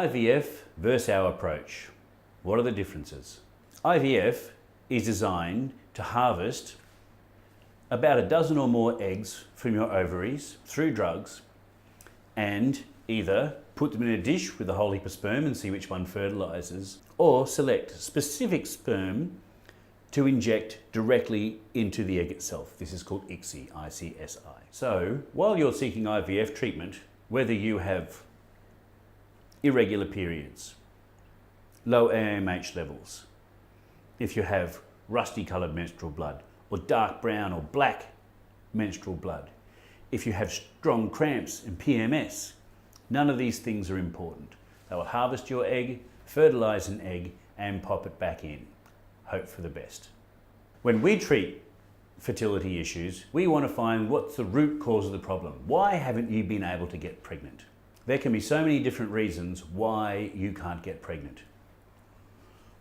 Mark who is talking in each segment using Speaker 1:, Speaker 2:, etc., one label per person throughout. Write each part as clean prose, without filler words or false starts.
Speaker 1: IVF versus our approach. What are the differences? IVF is designed to harvest about a dozen or more eggs from your ovaries through drugs and either put them in a dish with a whole heap of sperm and see which one fertilizes, or select specific sperm to inject directly into the egg itself. This is called ICSI, I-C-S-I. So while you're seeking IVF treatment, whether you have irregular periods, low AMH levels, if you have rusty coloured menstrual blood, or dark brown or black menstrual blood, if you have strong cramps and PMS, none of these things are important. They will harvest your egg, fertilise an egg, and pop it back in. Hope for the best. When we treat fertility issues, we want to find what's the root cause of the problem. Why haven't you been able to get pregnant? There can be so many different reasons why you can't get pregnant.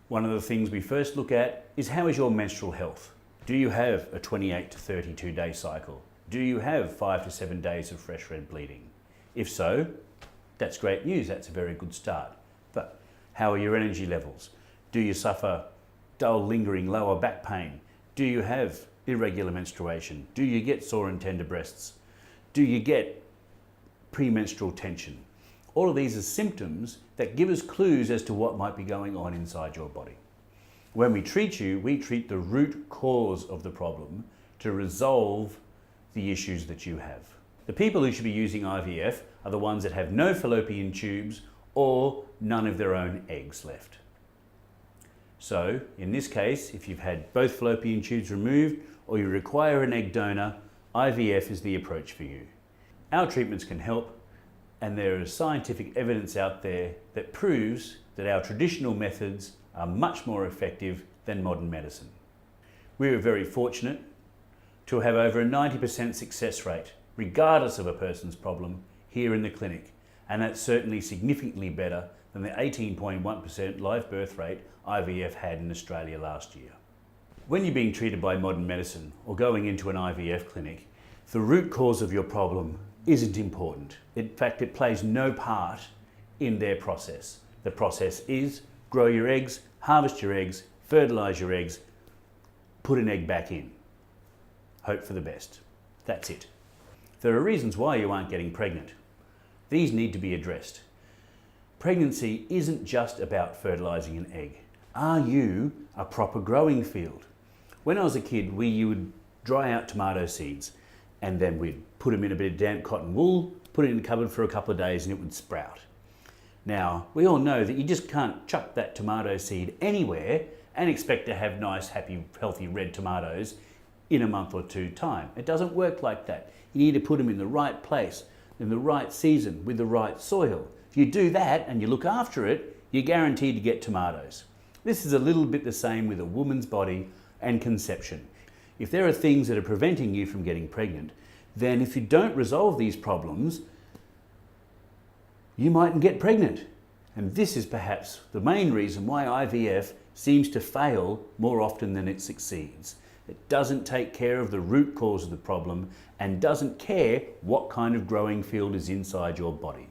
Speaker 1: One of the things we first look at is, how is your menstrual health? Do you have a 28 to 32 day cycle? Do you have 5 to 7 days of fresh red bleeding? If so, that's great news. That's a very good start. But how are your energy levels? Do you suffer dull, lingering lower back pain? Do you have irregular menstruation? Do you get sore and tender breasts? Do you get premenstrual tension? All of these are symptoms that give us clues as to what might be going on inside your body. When we treat you, we treat the root cause of the problem to resolve the issues that you have. The people who should be using IVF are the ones that have no fallopian tubes or none of their own eggs left. So in this case, if you've had both fallopian tubes removed or you require an egg donor, IVF is the approach for you. Our treatments can help, and there is scientific evidence out there that proves that our traditional methods are much more effective than modern medicine. We are very fortunate to have over a 90% success rate, regardless of a person's problem, here in the clinic. And that's certainly significantly better than the 18.1% live birth rate IVF had in Australia last year. When you're being treated by modern medicine or going into an IVF clinic, the root cause of your problem isn't important. In fact, it plays no part in their process. The process is grow your eggs, harvest your eggs, fertilise your eggs, put an egg back in. Hope for the best. That's it. There are reasons why you aren't getting pregnant. These need to be addressed. Pregnancy isn't just about fertilising an egg. Are you a proper growing field? When I was a kid, you would dry out tomato seeds and then we'd put them in a bit of damp cotton wool, put it in the cupboard for a couple of days and it would sprout. Now, we all know that you just can't chuck that tomato seed anywhere and expect to have nice, happy, healthy red tomatoes in a month or two time. It doesn't work like that. You need to put them in the right place, in the right season, with the right soil. If you do that and you look after it, you're guaranteed to get tomatoes. This is a little bit the same with a woman's body and conception. If there are things that are preventing you from getting pregnant, then if you don't resolve these problems, you mightn't get pregnant. And this is perhaps the main reason why IVF seems to fail more often than it succeeds. It doesn't take care of the root cause of the problem and doesn't care what kind of growing field is inside your body.